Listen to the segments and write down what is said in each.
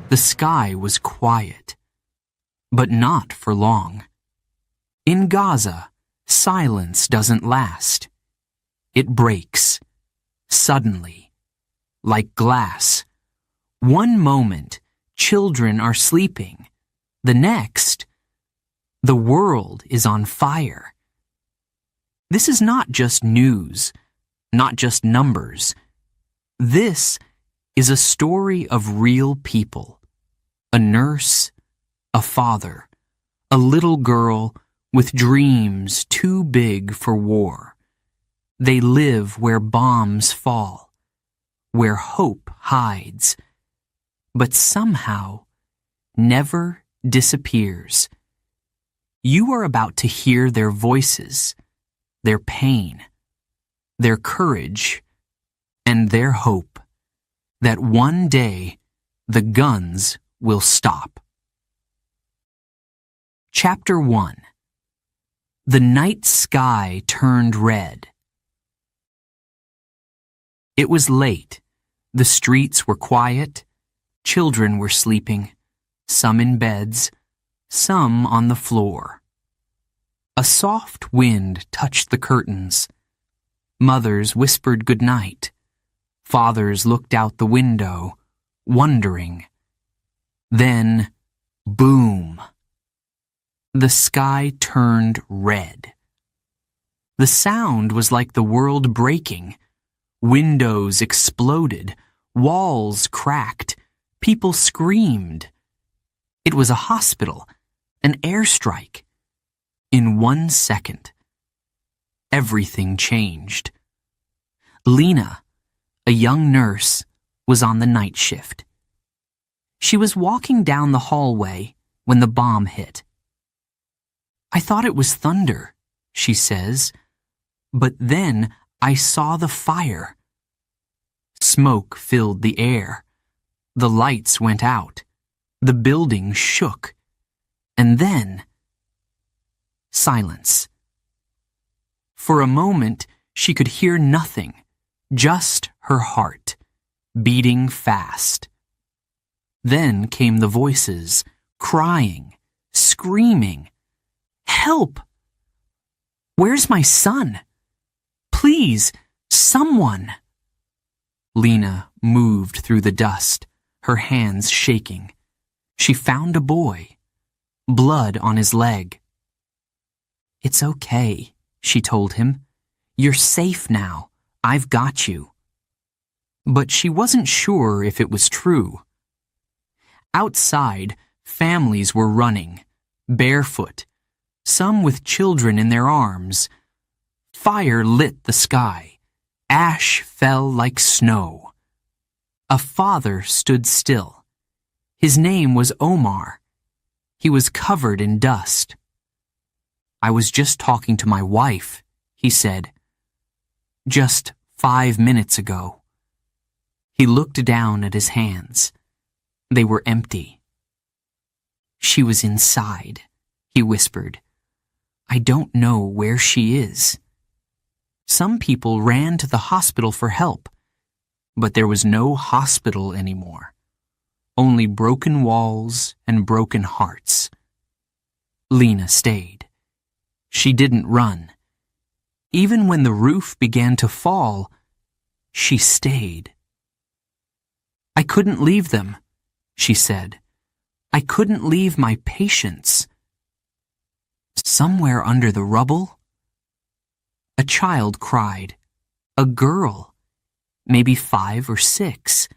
The sky was quiet, but not for long. In Gaza, silence doesn't last. It breaks, suddenly, like glass. One moment, children are sleeping. The next, the world is on fire. This is not just news, not just numbers. This is a story of real people. A nurse, a father, a little girl with dreams too big for war. They live where bombs fall, where hope hides, but somehow never disappears. You are about to hear their voices, their pain, their courage, and their hope that one day the guns will stop. Chapter 1. The night sky turned red. It was late. The streets were quiet. Children were sleeping, some in beds, some on the floor. A soft wind touched the curtains. Mothers whispered goodnight. Fathers looked out the window, wondering. Then, boom! The sky turned red. The sound was like the world breaking. Windows exploded, walls cracked, people screamed. It was a hospital, an airstrike. In 1 second, everything changed. Lena, a young nurse, was on the night shift. She was walking down the hallway when the bomb hit. "I thought it was thunder," she says, "but then I saw the fire." Smoke filled the air. The lights went out. The building shook. And then, silence. For a moment, she could hear nothing, just her heart, beating fast. Then came the voices, crying, screaming, "Help! Where's my son? Please, someone!" Lena moved through the dust, her hands shaking. She found a boy, blood on his leg. "It's okay," she told him. "You're safe now. I've got you." But she wasn't sure if it was true. Outside, families were running, barefoot, some with children in their arms. Fire lit the sky. Ash fell like snow. A father stood still. His name was Omar. He was covered in dust. "I was just talking to my wife," he said. "Just 5 minutes ago." He looked down at his hands. They were empty. "She was inside," he whispered. "I don't know where she is." Some people ran to the hospital for help, but there was no hospital anymore. Only broken walls and broken hearts. Lena stayed. She didn't run. Even when the roof began to fall, she stayed. "I couldn't leave them," she said. "I couldn't leave my patients." Somewhere under the rubble, a child cried. A girl, maybe 5 or 6.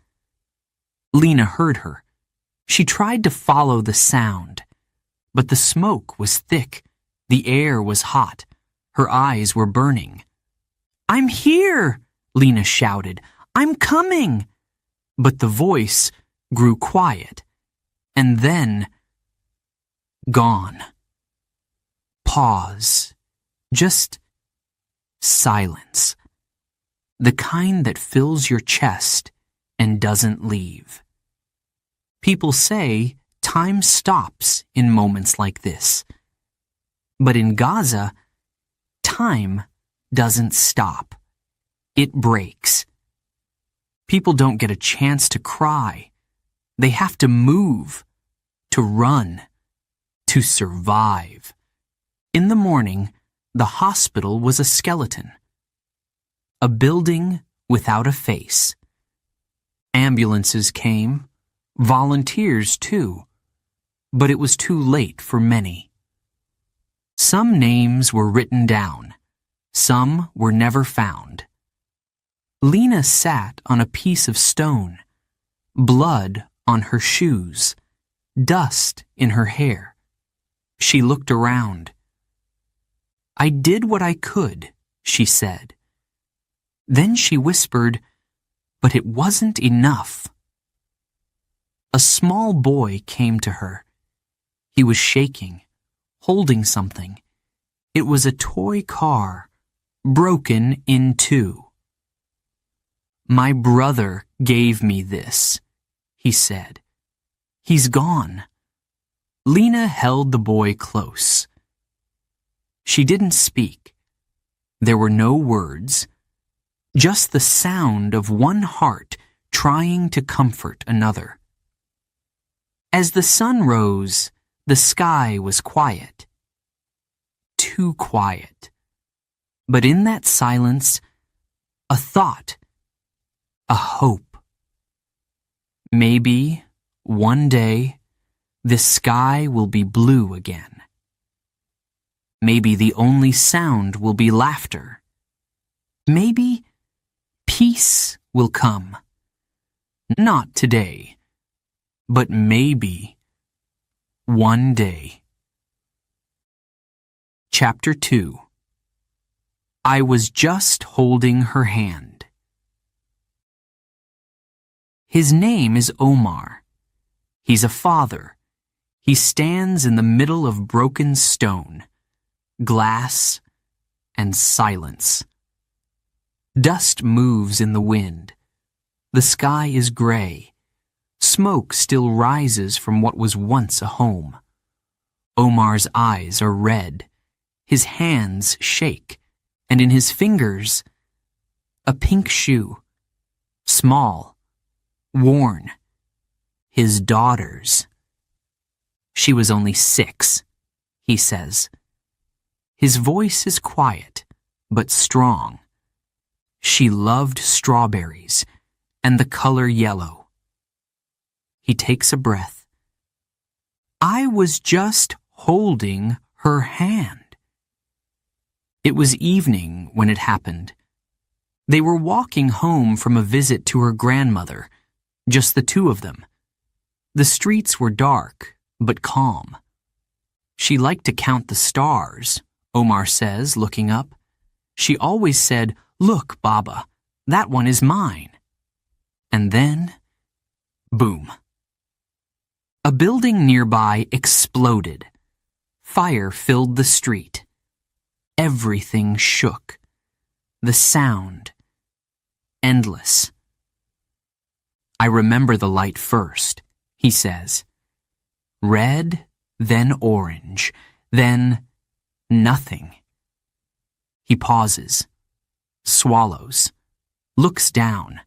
Lena heard her. She tried to follow the sound, but the smoke was thick. The air was hot. Her eyes were burning. "I'm here!" Lena shouted. "I'm coming!" But the voice grew quiet, and then gone. Pause. Just silence. The kind that fills your chest and doesn't leave. People say time stops in moments like this. But in Gaza, time doesn't stop. It breaks. People don't get a chance to cry. They have to move, to run, to survive. In the morning, the hospital was a skeleton. A building without a face. Ambulances came, volunteers too, but it was too late for many. Some names were written down, some were never found. Lena sat on a piece of stone, blood on her shoes, dust in her hair. She looked around. "I did what I could," she said. Then she whispered, "But it wasn't enough." A small boy came to her. He was shaking, holding something. It was a toy car, broken in two. "My brother gave me this," he said. "He's gone." Lena held the boy close. She didn't speak. There were no words, just the sound of one heart trying to comfort another. As the sun rose, the sky was quiet. Too quiet. But in that silence, a thought, a hope. Maybe, one day, this sky will be blue again. Maybe the only sound will be laughter. Maybe peace will come. Not today, but maybe one day. Chapter 2. I was just holding her hand. His name is Omar. He's a father. He stands in the middle of broken stone, glass, and silence. Dust moves in the wind. The sky is gray. Smoke still rises from what was once a home. Omar's eyes are red. His hands shake, and in his fingers, a pink shoe. Small, worn. His daughter's. She was only 6, he says. His voice is quiet, but strong. She loved strawberries and the color yellow. He takes a breath. I was just holding her hand. It was evening when it happened. They were walking home from a visit to her grandmother, just the two of them. The streets were dark, but calm. She liked to count the stars, Omar says, looking up. She always said, "Look, Baba, that one is mine." And then, boom. A building nearby exploded. Fire filled the street. Everything shook. The sound. Endless. I remember the light first, he says. Red, then orange, then nothing. He pauses, swallows, looks down.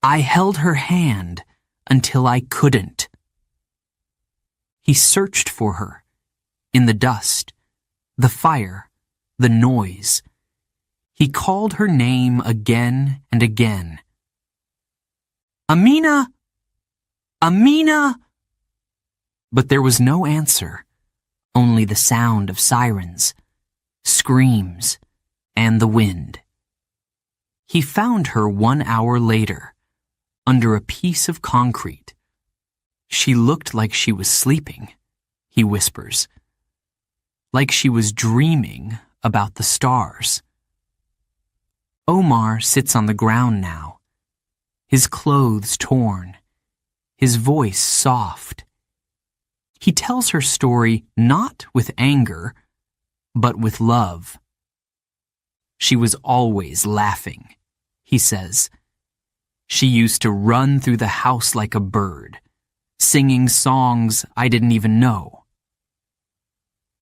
I held her hand until I couldn't. He searched for her, in the dust, the fire, the noise. He called her name again and again. Amina! Amina! But there was no answer, only the sound of sirens, screams, and the wind. He found her 1 hour later, under a piece of concrete. She looked like she was sleeping, he whispers. Like she was dreaming about the stars. Omar sits on the ground now, his clothes torn, his voice soft. He tells her story not with anger, but with love. She was always laughing, he says. She used to run through the house like a bird, singing songs I didn't even know.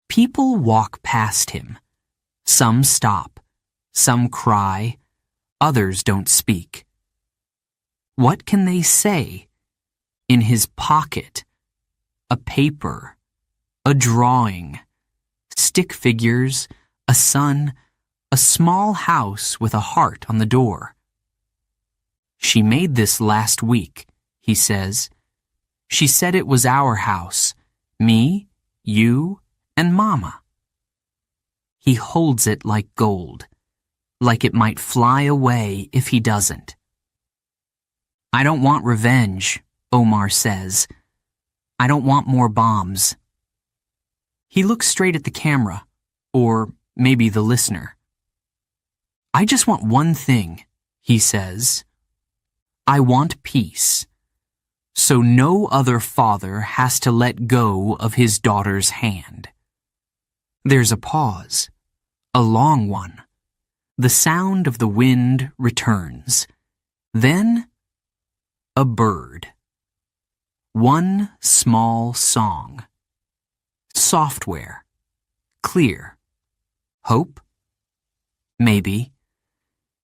People walk past him. Some stop, some cry, others don't speak. What can they say? In his pocket, a paper, a drawing, stick figures, a sun, a small house with a heart on the door. She made this last week, he says. She said it was our house, me, you, and Mama. He holds it like gold, like it might fly away if he doesn't. I don't want revenge, Omar says. I don't want more bombs. He looks straight at the camera, or maybe the listener. I just want one thing, he says. I want peace, so no other father has to let go of his daughter's hand. There's a pause, a long one. The sound of the wind returns. Then, a bird. One small song. Software. Clear. Hope? Maybe.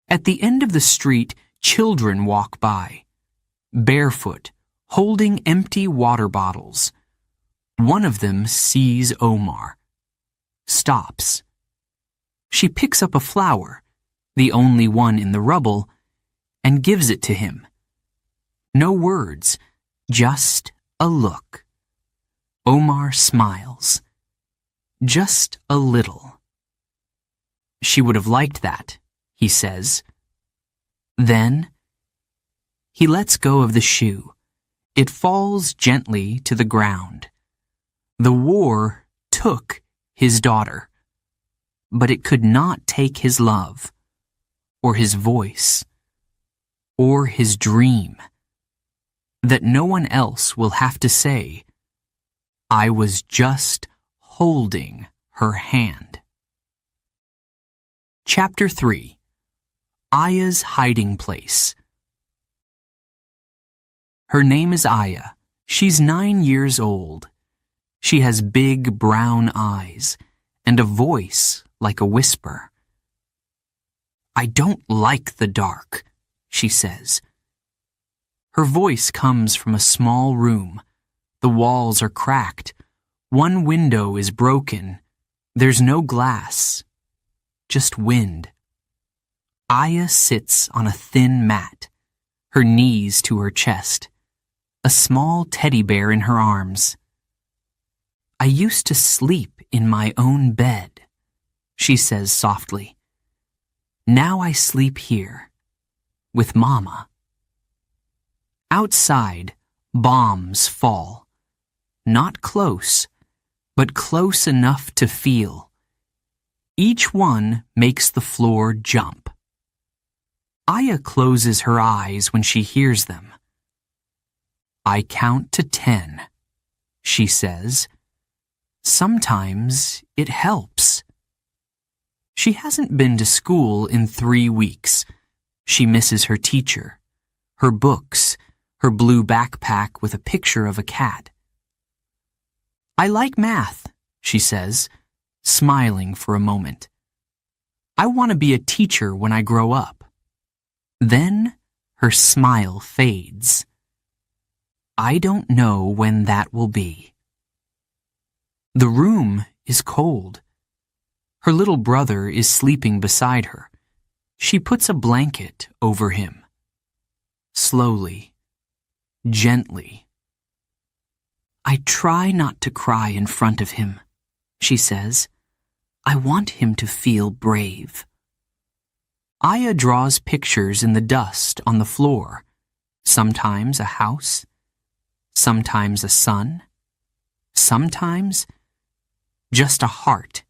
At the end of the street, children walk by, barefoot, holding empty water bottles. One of them sees Omar. Stops. She picks up a flower, the only one in the rubble, and gives it to him. No words, just a look. Omar smiles. Just a little. She would have liked that, he says. Then, he lets go of the shoe. It falls gently to the ground. The war took his daughter, but it could not take his love, or his voice, or his dream. That no one else will have to say, I was just holding her hand. Chapter 3. Aya's Hiding Place. Her name is Aya. She's 9 years old. She has big brown eyes and a voice like a whisper. I don't like the dark, she says. Her voice comes from a small room. The walls are cracked. One window is broken. There's no glass, just wind. Aya sits on a thin mat, her knees to her chest, a small teddy bear in her arms. I used to sleep in my own bed, she says softly. Now I sleep here, with Mama. Outside, bombs fall. Not close, but close enough to feel. Each one makes the floor jump. Aya closes her eyes when she hears them. I count to 10, she says. Sometimes it helps. She hasn't been to school in 3 weeks. She misses her teacher, her books, her blue backpack with a picture of a cat. I like math, she says, smiling for a moment. I want to be a teacher when I grow up. Then her smile fades. I don't know when that will be. The room is cold. Her little brother is sleeping beside her. She puts a blanket over him. Slowly, gently. I try not to cry in front of him, she says. I want him to feel brave. Aya draws pictures in the dust on the floor. Sometimes a house, sometimes a sun, sometimes just a heart.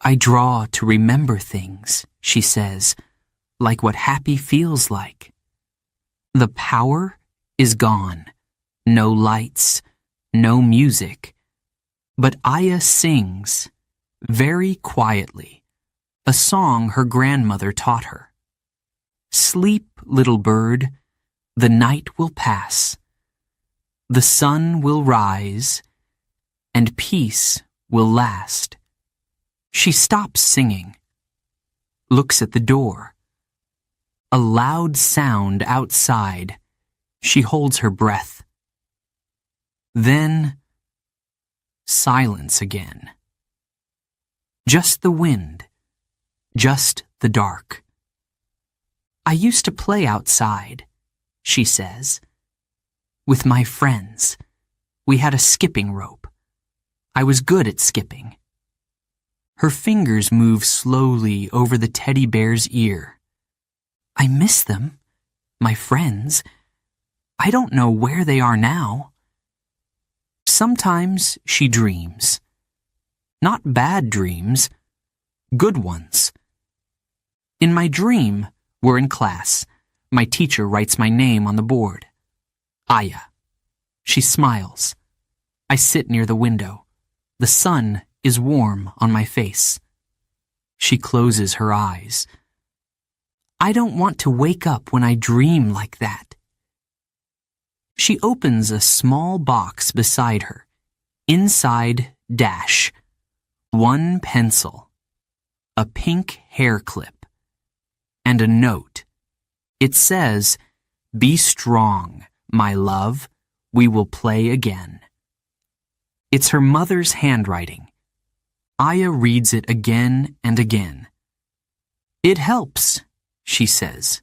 I draw to remember things, she says, like what happy feels like. The power is gone. No lights, no music. But Aya sings, very quietly, a song her grandmother taught her. Sleep, little bird, the night will pass. The sun will rise, and peace will last. She stops singing, looks at the door. A loud sound outside, She holds her breath. Then, silence again. Just the wind, just the dark. I used to play outside, she says. With my friends. We had a skipping rope. I was good at skipping. Her fingers move slowly over the teddy bear's ear. I miss them, my friends. I don't know where they are now. Sometimes she dreams. Not bad dreams, good ones. In my dream, we're in class. My teacher writes my name on the board. Aya. She smiles. I sit near the window. The sun is warm on my face. She closes her eyes. I don't want to wake up when I dream like that. She opens a small box beside her. Inside, dash. One pencil. A pink hair clip. And a note. It says, "Be strong, my love. We will play again." It's her mother's handwriting. Aya reads it again and again. It helps, she says,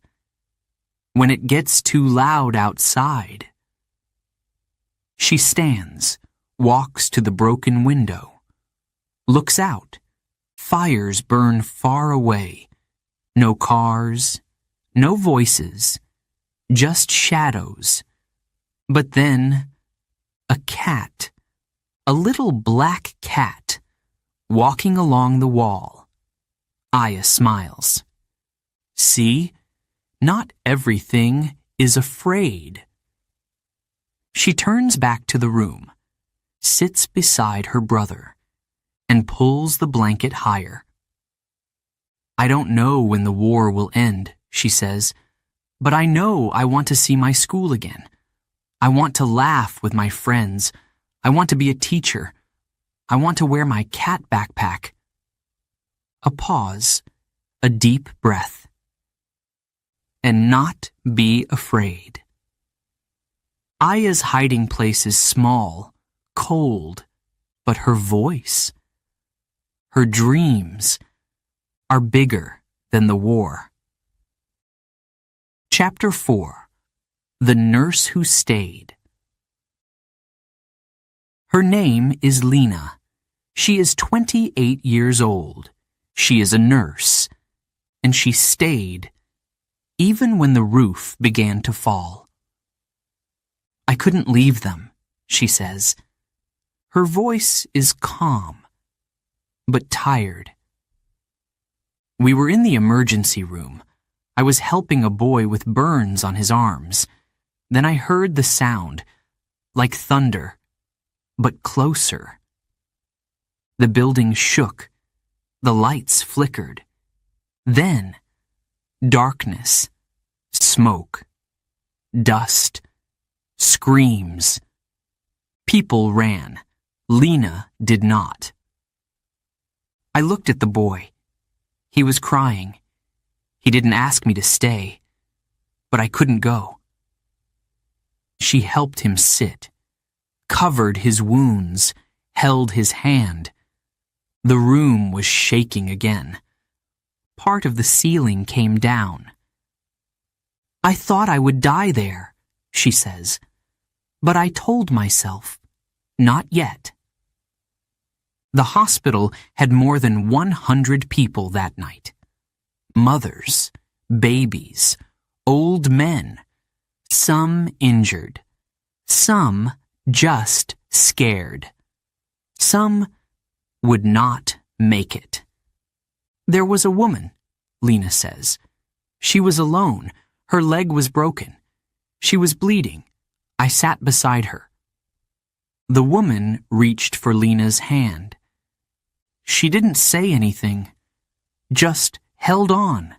when it gets too loud outside. She stands, walks to the broken window, looks out. Fires burn far away. No cars, no voices, just shadows. But then, a cat, a little black cat, walking along the wall. Aya smiles. See, not everything is afraid. She turns back to the room, sits beside her brother, and pulls the blanket higher. I don't know when the war will end, she says, but I know I want to see my school again. I want to laugh with my friends. I want to be a teacher. I want to wear my cat backpack. A pause, a deep breath. And not be afraid. Aya's hiding place is small, cold, but her voice, her dreams, are bigger than the war. Chapter 4. The Nurse Who Stayed. Her name is Lena. She is 28 years old. She is a nurse, and she stayed even when the roof began to fall. I couldn't leave them, she says. Her voice is calm, but tired. We were in the emergency room. I was helping a boy with burns on his arms. Then I heard the sound, like thunder, but closer. The building shook. The lights flickered. Then, darkness, smoke, dust, screams. People ran. Lena did not. I looked at the boy. He was crying. He didn't ask me to stay, but I couldn't go. She helped him sit, covered his wounds, held his hand. The room was shaking again. Part of the ceiling came down. I thought I would die there, she says, but I told myself, not yet. The hospital had more than 100 people that night. Mothers, babies, old men, some injured, some just scared. Some would not make it. There was a woman, Lena says. She was alone. Her leg was broken. She was bleeding. I sat beside her. The woman reached for Lena's hand. She didn't say anything, just held on,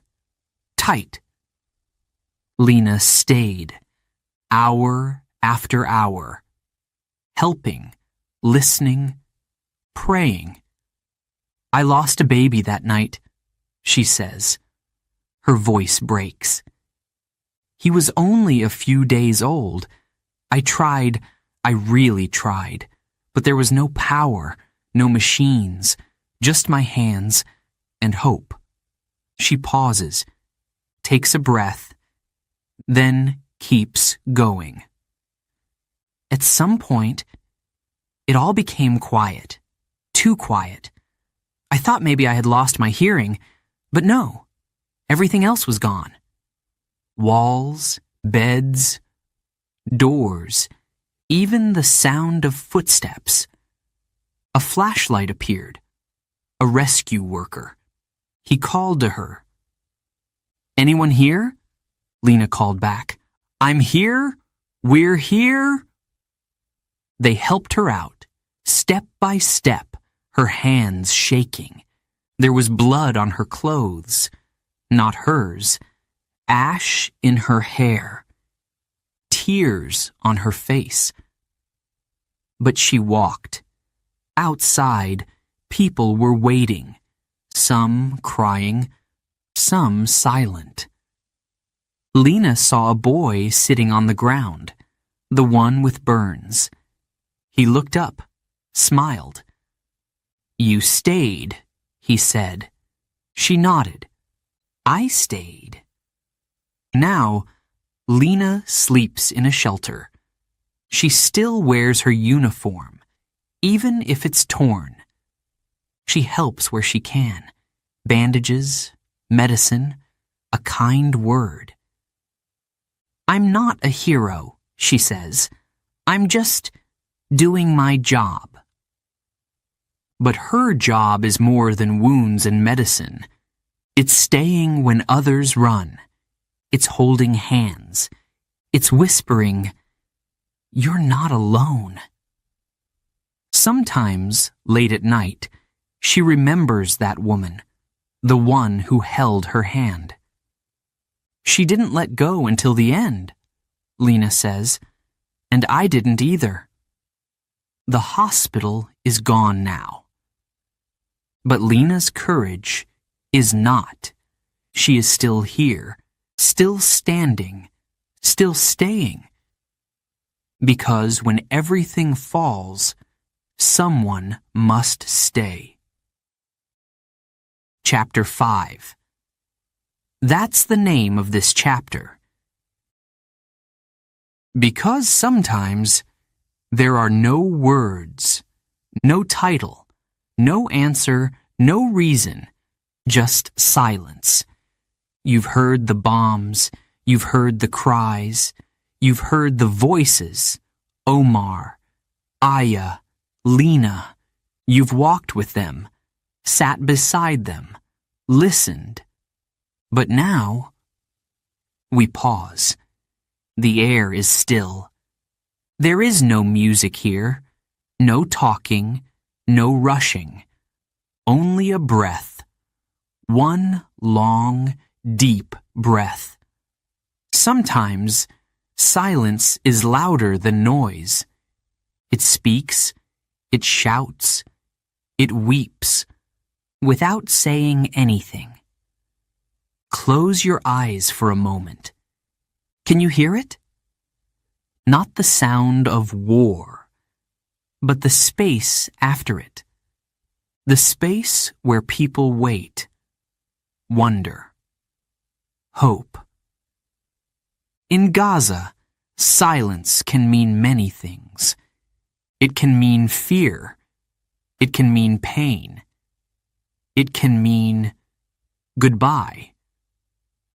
tight. Lena stayed, hour after hour, helping, listening, praying. I lost a baby that night, she says. Her voice breaks. He was only a few days old. I really tried, but there was no power, no machines, just my hands and hope. She pauses, takes a breath, then keeps going. At some point, it all became quiet, too quiet. I thought maybe I had lost my hearing, but no, everything else was gone. Walls, beds, doors, even the sound of footsteps. A flashlight appeared. A rescue worker. He called to her. "Anyone here?" Lena called back. "I'm here. We're here." They helped her out, step by step, her hands shaking. There was blood on her clothes, not hers, ash in her hair, tears on her face. But she walked. Outside, people were waiting, some crying, some silent. Lena saw a boy sitting on the ground, the one with burns. He looked up, smiled. "You stayed," he said. She nodded. "I stayed." Now, Lena sleeps in a shelter. She still wears her uniform, even if it's torn. She helps where she can. Bandages, medicine, a kind word. "I'm not a hero," she says. "I'm just doing my job." But her job is more than wounds and medicine. It's staying when others run. It's holding hands. It's whispering, "You're not alone." Sometimes, late at night, she remembers that woman, the one who held her hand. "She didn't let go until the end," Lena says, "and I didn't either." The hospital is gone now. But Lena's courage is not. She is still here, still standing, still staying. Because when everything falls, someone must stay. Chapter 5. That's the name of this chapter. Because sometimes there are no words, no title, no answer, no reason, just silence. You've heard the bombs, you've heard the cries, you've heard the voices, Omar, Aya, Lena. You've walked with them, sat beside them, listened. But now, we pause. The air is still. There is no music here, no talking, no rushing. Only a breath. One long, deep breath. Sometimes, silence is louder than noise. It speaks, it shouts, it weeps, without saying anything. Close your eyes for a moment. Can you hear it? Not the sound of war, but the space after it. The space where people wait, wonder, hope. In Gaza, silence can mean many things. It can mean fear. It can mean pain. It can mean goodbye.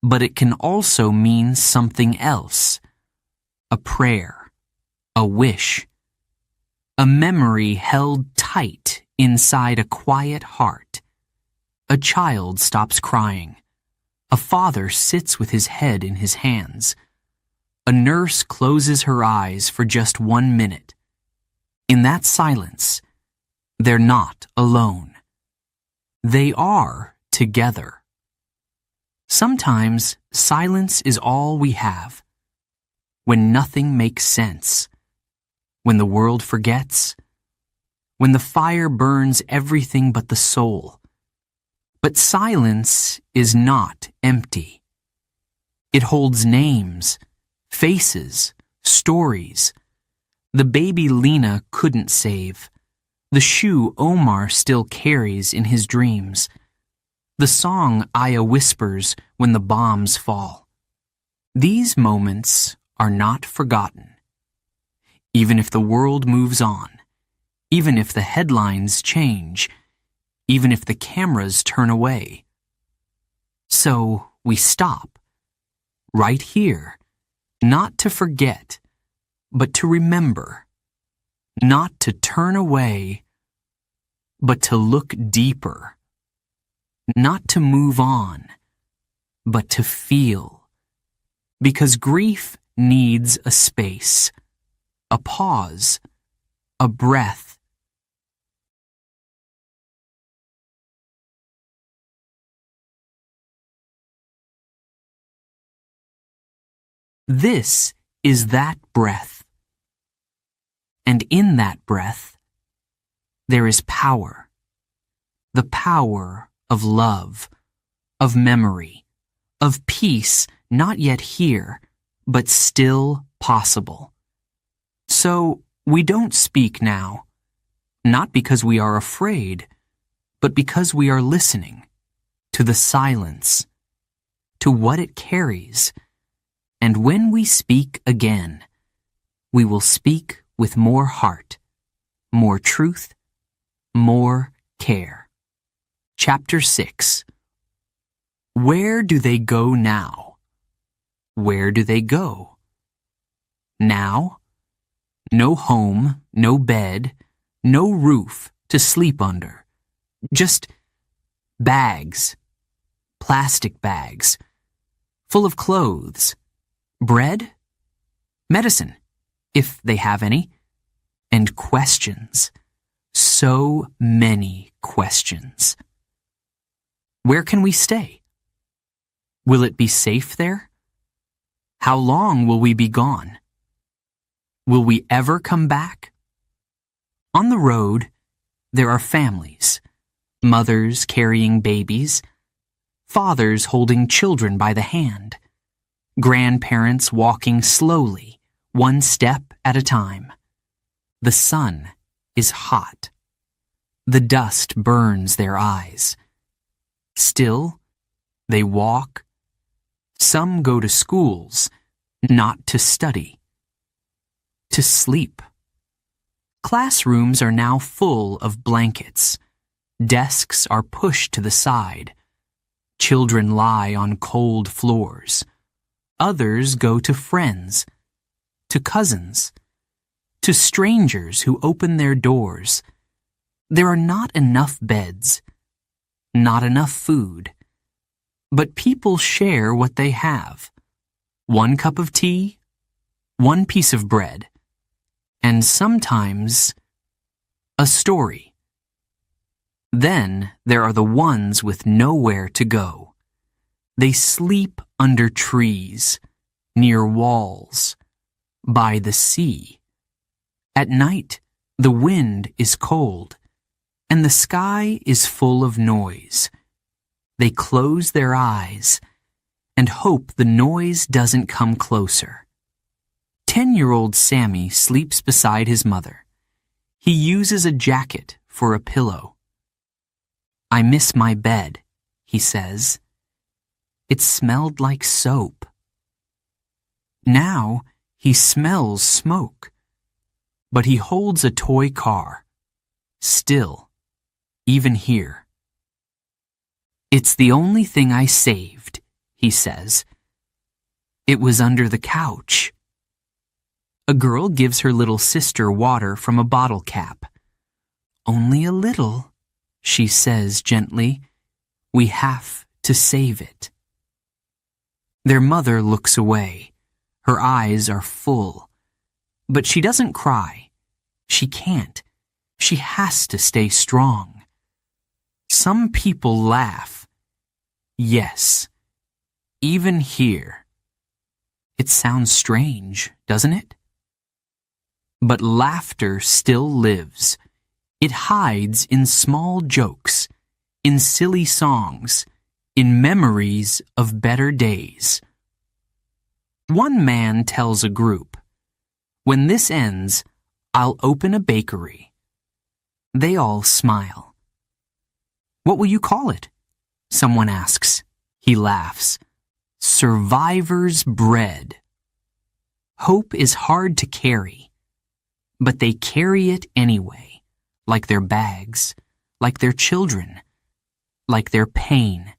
But it can also mean something else. A prayer, a wish, a memory held tight inside a quiet heart. A child stops crying. A father sits with his head in his hands. A nurse closes her eyes for just 1 minute. In that silence, they're not alone. They are together. Sometimes silence is all we have. When nothing makes sense. When the world forgets. When the fire burns everything but the soul. But silence is not empty. It holds names, faces, stories. The baby Lena couldn't save. The shoe Omar still carries in his dreams. The song Aya whispers when the bombs fall. These moments are not forgotten. Even if the world moves on, even if the headlines change, even if the cameras turn away. So we stop, right here, not to forget, but to remember, not to turn away, but to look deeper, not to move on, but to feel, because grief needs a space, a pause, a breath. This is that breath. And in that breath, there is power. The power of love, of memory, of peace not yet here, but still possible. So we don't speak now, not because we are afraid, but because we are listening to the silence, to what it carries. And when we speak again, we will speak with more heart, more truth, more care. Chapter 6. Where do they go now? Where do they go? Now? No home, no bed, no roof to sleep under. Just bags, plastic bags, full of clothes, bread, medicine, if they have any, and questions. So many questions. Where can we stay? Will it be safe there? How long will we be gone? Will we ever come back? On the road, there are families, mothers carrying babies, fathers holding children by the hand, grandparents walking slowly, one step at a time. The sun is hot. The dust burns their eyes. Still, they walk. Some go to schools, not to study, to sleep. Classrooms are now full of blankets. Desks are pushed to the side. Children lie on cold floors. Others go to friends, to cousins, to strangers who open their doors. There are not enough beds, not enough food, but people share what they have. One cup of tea, one piece of bread, and sometimes a story. Then there are the ones with nowhere to go. They sleep under trees, near walls, by the sea. At night, the wind is cold, and the sky is full of noise. They close their eyes and hope the noise doesn't come closer. 10-year-old Sammy sleeps beside his mother. He uses a jacket for a pillow. "I miss my bed," he says. It smelled like soap. Now he smells smoke, but he holds a toy car. Still, even here. "It's the only thing I saved," he says. "It was under the couch." A girl gives her little sister water from a bottle cap. "Only a little," she says gently. "We have to save it." Their mother looks away. Her eyes are full. But she doesn't cry. She can't. She has to stay strong. Some people laugh. Yes, even here. It sounds strange, doesn't it? But laughter still lives. It hides in small jokes, in silly songs, in memories of better days. One man tells a group, "When this ends, I'll open a bakery." They all smile. "What will you call it?" someone asks. He laughs. "Survivor's bread." Hope is hard to carry, but they carry it anyway, like their bags, like their children, like their pain.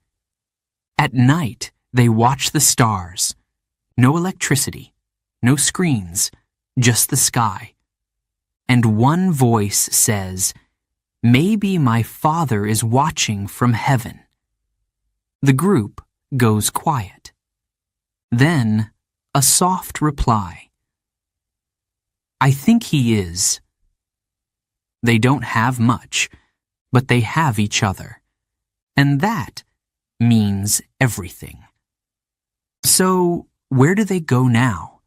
At night, they watch the stars. No electricity, no screens, just the sky. And one voice says, "Maybe my Father is watching from heaven." The group goes quiet. Then a soft reply, "I think he is." They don't have much, but they have each other. And that means everything. So, where do they go now?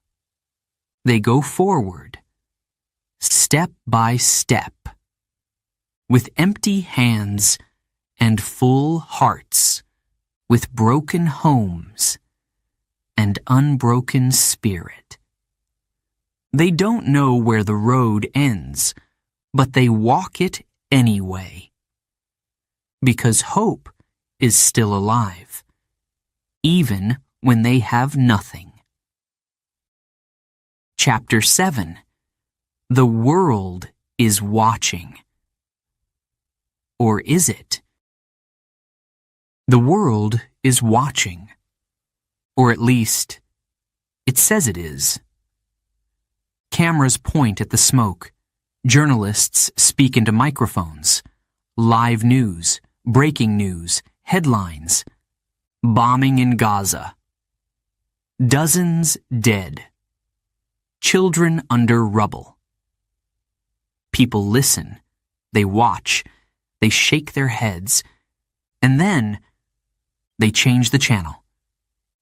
They go forward, step by step, with empty hands and full hearts, with broken homes and unbroken spirit. They don't know where the road ends, but they walk it anyway. Because hope is still alive, even when they have nothing. Chapter 7. The world is watching. Or is it? The world is watching. Or at least, it says it is. Cameras point at the smoke. Journalists speak into microphones. Live news, breaking news, headlines. Bombing in Gaza. Dozens dead. Children under rubble. People listen. They watch. They shake their heads. And then, they change the channel.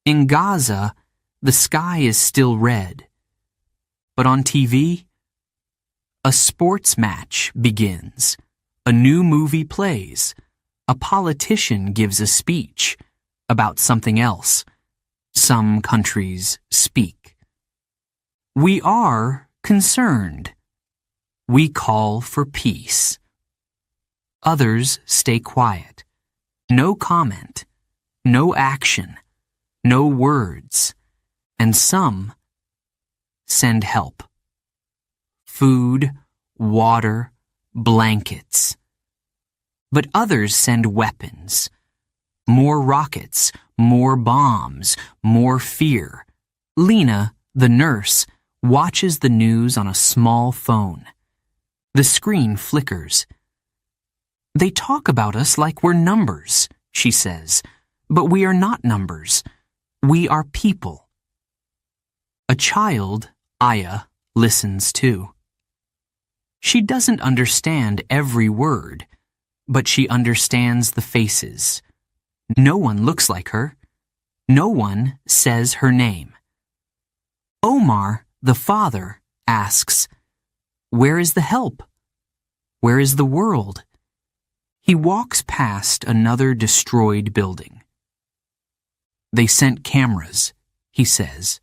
In Gaza, the sky is still red. But on TV, a sports match begins. A new movie plays. A politician gives a speech about something else. Some countries speak. We are concerned. We call for peace. Others stay quiet. No comment. No action. No words. And some send help. Food, water, blankets. But others send weapons. More rockets, more bombs, more fear. Lena, the nurse, watches the news on a small phone. The screen flickers. "They talk about us like we're numbers," she says, "but we are not numbers. We are people." A child, Aya, listens too. She doesn't understand every word, but she understands the faces. No one looks like her. No one says her name. Omar, the father, asks, "Where is the help? Where is the world?" He walks past another destroyed building. "They sent cameras," he says.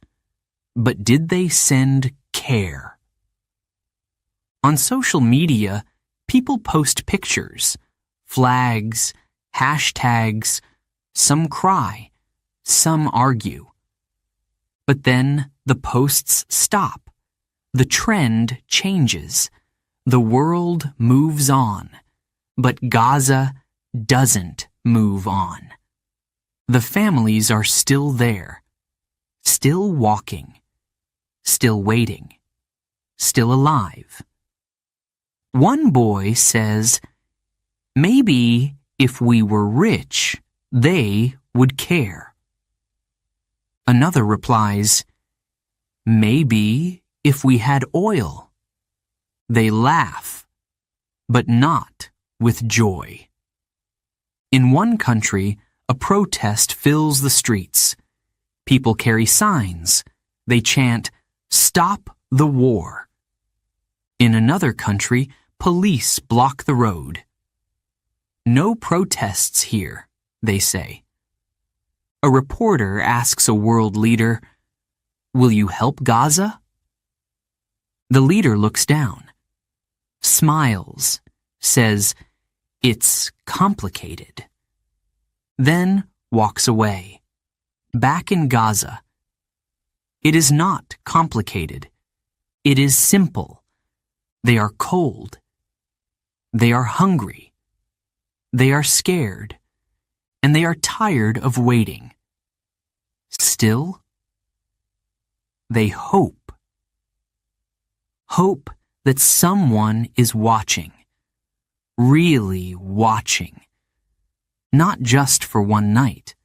"But did they send care?" On social media, people post pictures, flags, hashtags. Some cry, some argue. But then the posts stop. The trend changes. The world moves on. But Gaza doesn't move on. The families are still there, still walking, still waiting, still alive. One boy says, "Maybe if we were rich, they would care." Another replies, "Maybe if we had oil." They laugh, but not with joy. In one country, a protest fills the streets. People carry signs. They chant, "Stop the war." In another country, police block the road. "No protests here," they say. A reporter asks a world leader, Will you help Gaza? The leader looks down, smiles, says, "It's complicated," then walks away, back in Gaza. It is not complicated. It is simple. They are cold. They are hungry. They are scared. And they are tired of waiting. Still, they hope. Hope that someone is watching. Really watching. Not just for one night,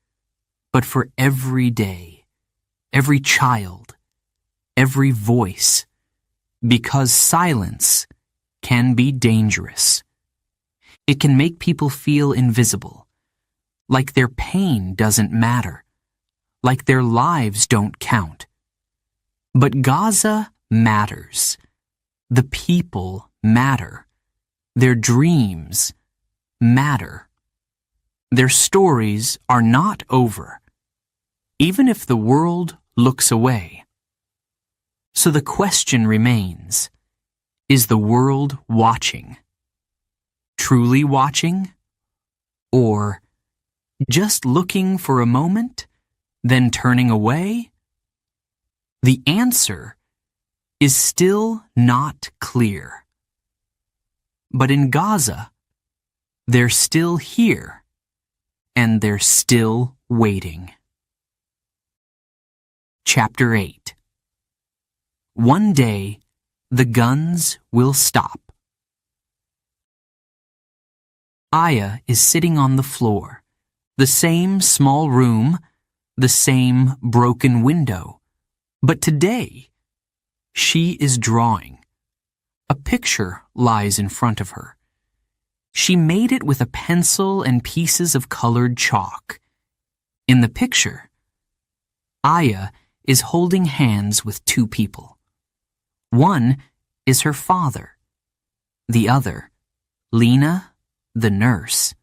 but for every day, every child, every voice, because silence can be dangerous. It can make people feel invisible, like their pain doesn't matter, like their lives don't count. But Gaza matters. The people matter. Their dreams matter. Their stories are not over, even if the world looks away. So the question remains, is the world watching? Truly watching? Or just looking for a moment, then turning away? The answer is still not clear. But in Gaza, they're still here, and they're still waiting. Chapter 8. One day, the guns will stop. Aya is sitting on the floor, the same small room, the same broken window. But today, she is drawing. A picture lies in front of her. She made it with a pencil and pieces of colored chalk. In the picture, Aya is holding hands with two people. One is her father. The other, Lena, the nurse.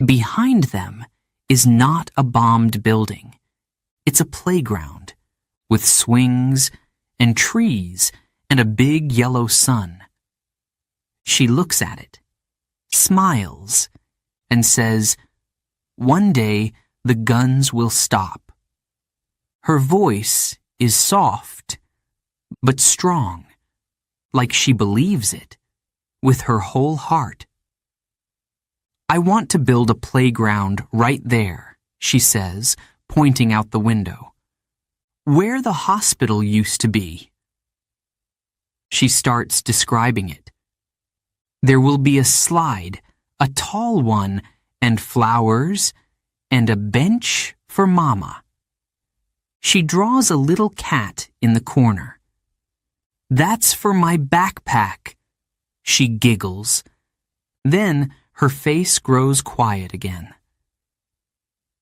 Behind them is not a bombed building. It's a playground with swings and trees and a big yellow sun. She looks at it, smiles, and says, "One day the guns will stop." Her voice is soft, but strong, like she believes it, with her whole heart. "I want to build a playground right there," she says, pointing out the window. "Where the hospital used to be." She starts describing it. There will be a slide, a tall one, and flowers, and a bench for Mama. She draws a little cat in the corner. "That's for my backpack," she giggles. Then her face grows quiet again.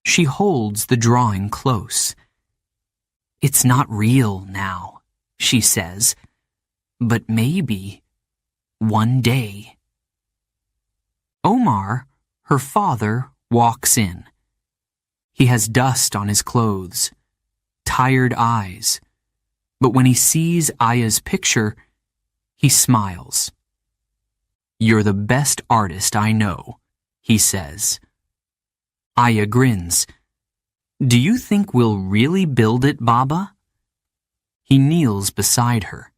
She holds the drawing close. "It's not real now," she says, "but maybe one day." Omar, her father, walks in. He has dust on his clothes, tired eyes, but when he sees Aya's picture, he smiles. "You're the best artist I know," he says. Aya grins. "Do you think we'll really build it, Baba?" He kneels beside her.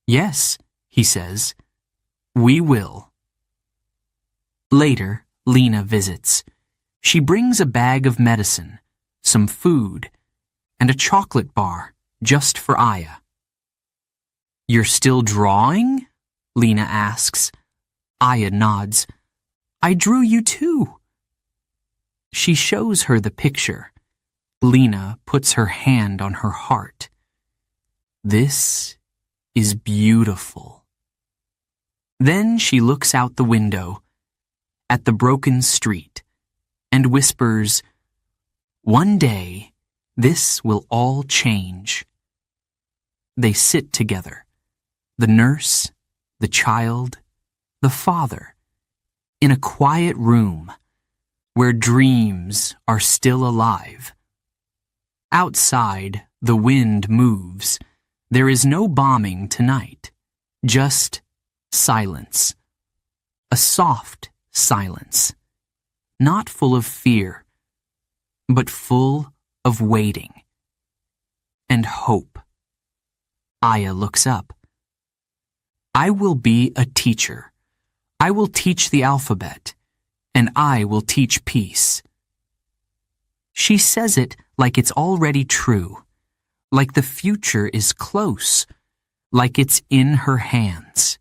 "Yes," he says, "we will." Later, Lena visits. She brings a bag of medicine, some food, and a chocolate bar just for Aya. "You're still drawing?" Lena asks. Aya nods. "I drew you too." She shows her the picture. Lena puts her hand on her heart. "This is beautiful." Then she looks out the window at the broken street and whispers, "One day, this will all change." They sit together, the nurse, the child, the father, in a quiet room where dreams are still alive. Outside, The wind moves. There is no bombing tonight. Just silence. A soft silence. Not full of fear, but full of waiting. And hope. Aya looks up. I will be a teacher. I will teach the alphabet, and I will teach peace. She says it like it's already true, like the future is close, like it's in her hands.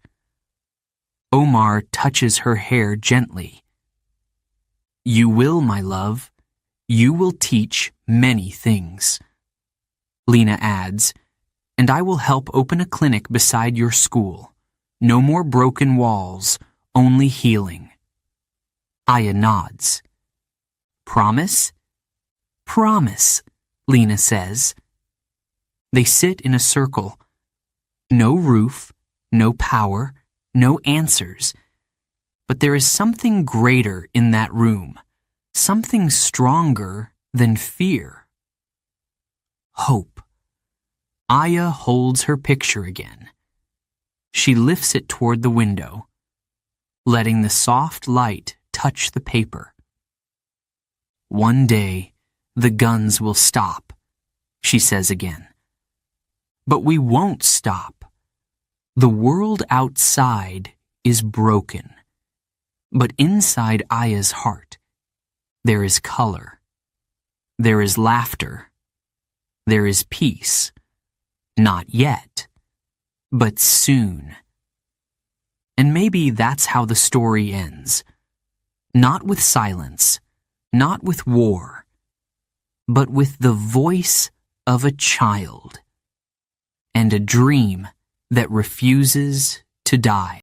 Omar touches her hair gently. You will, my love. You will teach many things. Lena adds, and I will help open a clinic beside your school. No more broken walls, only healing. Aya nods. Promise? Promise, Lena says. They sit in a circle. No roof, no power, no answers. But there is something greater in that room, something stronger than fear. Hope. Aya holds her picture again. She lifts it toward the window, letting the soft light touch the paper. One day, the guns will stop, she says again. But we won't stop. The world outside is broken. But inside Aya's heart, there is color. There is laughter. There is peace. Not yet, but soon. And maybe that's how the story ends. Not with silence, not with war, but with the voice of a child and a dream that refuses to die.